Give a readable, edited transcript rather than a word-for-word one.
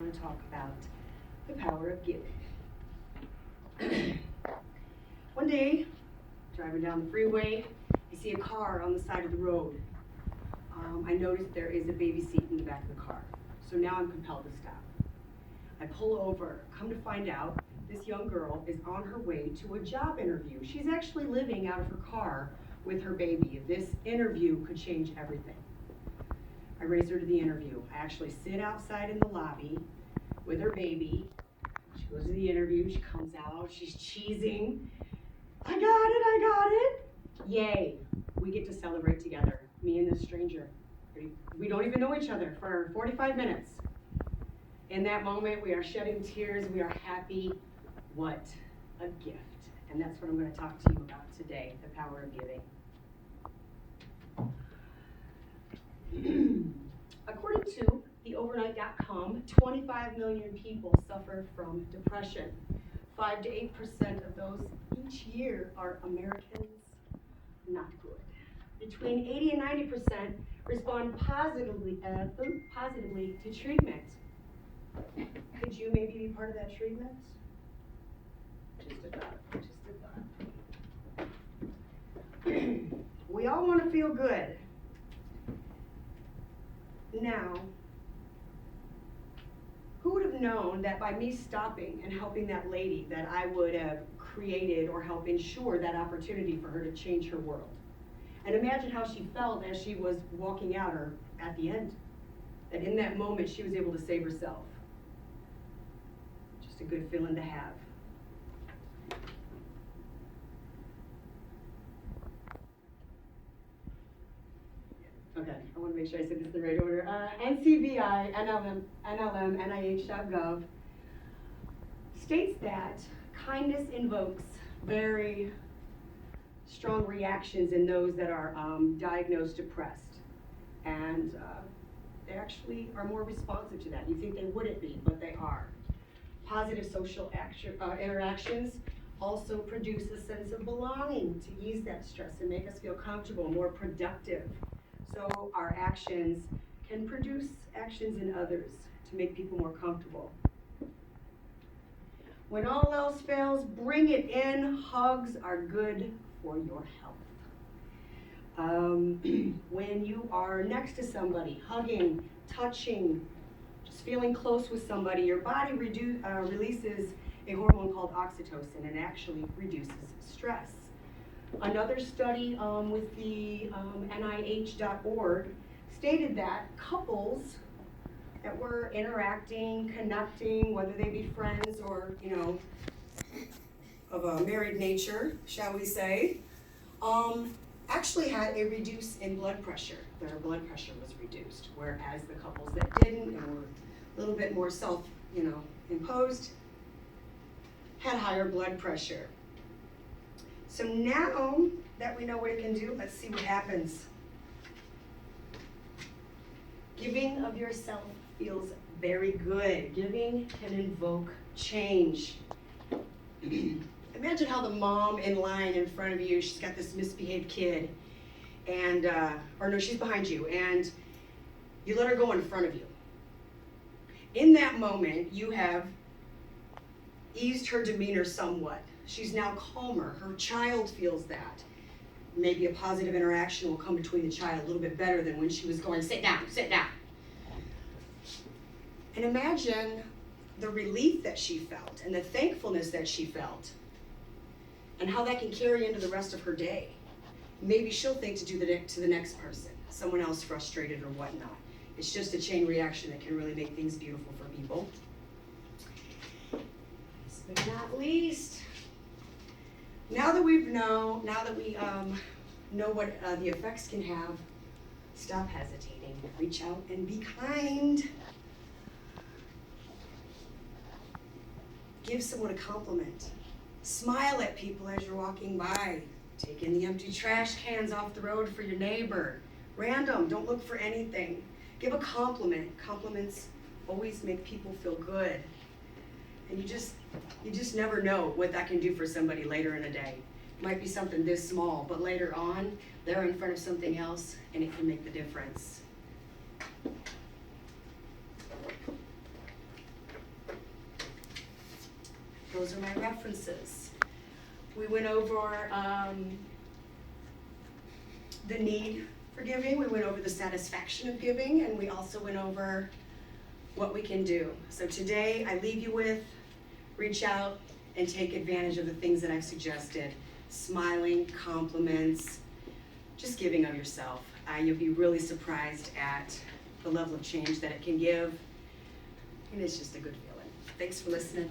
I want to talk about the power of giving. One day, driving down the freeway, I see a car on the side of the road. I noticed there is a baby seat in the back of the car, so now I'm compelled to stop. I pull over, come to find out this young girl is on her way to a job interview. She's actually living out of her car with her baby. This interview could change everything. I race her to the interview. I actually sit outside in the lobby with her baby. She goes to the interview, she comes out, she's cheesing. I got it. Yay, we get to celebrate together, me and this stranger. We don't even know each other for 45 minutes. In that moment, we are shedding tears, we are happy. What a gift. And that's what I'm going to talk to you about today, the power of giving. According to theovernight.com, 25 million people suffer from depression. 5 to 8% of those each year are Americans. Not good. Between 80 and 90% respond positively to treatment. Could you maybe be part of that treatment? Just a thought. We all want to feel good. Now, who would have known that by me stopping and helping that lady that I would have created or helped ensure that opportunity for her to change her world? And imagine how she felt as she was walking out or at the end. That in that moment she was able to save herself. Just a good feeling to have. Okay, I want to make sure I said this in the right order. NCBI, NLM, NIH.gov states that kindness invokes very strong reactions in those that are diagnosed depressed. And they actually are more responsive to that. You think they wouldn't be, but they are. Positive social interactions also produce a sense of belonging to ease that stress and make us feel comfortable, more productive. So our actions can produce actions in others to make people more comfortable. When all else fails, bring it in. Hugs are good for your health. When you are next to somebody, hugging, touching, just feeling close with somebody, your body releases a hormone called oxytocin and actually reduces stress. Another study with the NIH.org stated that couples that were interacting, connecting, whether they be friends or, of a married nature, shall we say, actually had a reduce in blood pressure. Their blood pressure was reduced, whereas the couples that didn't and were a little bit more imposed had higher blood pressure. So now that we know what it can do, let's see what happens. Giving of yourself feels very good. Giving can invoke change. Imagine how the mom in line in front of you, she's got this misbehaved kid, and, she's behind you, and you let her go in front of you. In that moment, you have eased her demeanor somewhat. She's now calmer. Her child feels that. Maybe a positive interaction will come between the child a little bit better than when she was going, sit down, sit down. And imagine the relief that she felt and the thankfulness that she felt and how that can carry into the rest of her day. Maybe she'll think to do to the next person, someone else frustrated or whatnot. It's just a chain reaction that can really make things beautiful for people. Last but not least, now that we know what the effects can have, stop hesitating, reach out and be kind. Give someone a compliment. Smile at people as you're walking by. Take in the empty trash cans off the road for your neighbor. Random, don't look for anything. Give a compliment. Compliments always make people feel good. And you just never know what that can do for somebody later in a day. It might be something this small, but later on, they're in front of something else, and it can make the difference. Those are my references. We went over the need for giving, we went over the satisfaction of giving, and we also went over what we can do. So today, I leave you with, reach out and take advantage of the things that I've suggested. Smiling, compliments, just giving of yourself. You'll be really surprised at the level of change that it can give, and it's just a good feeling. Thanks for listening.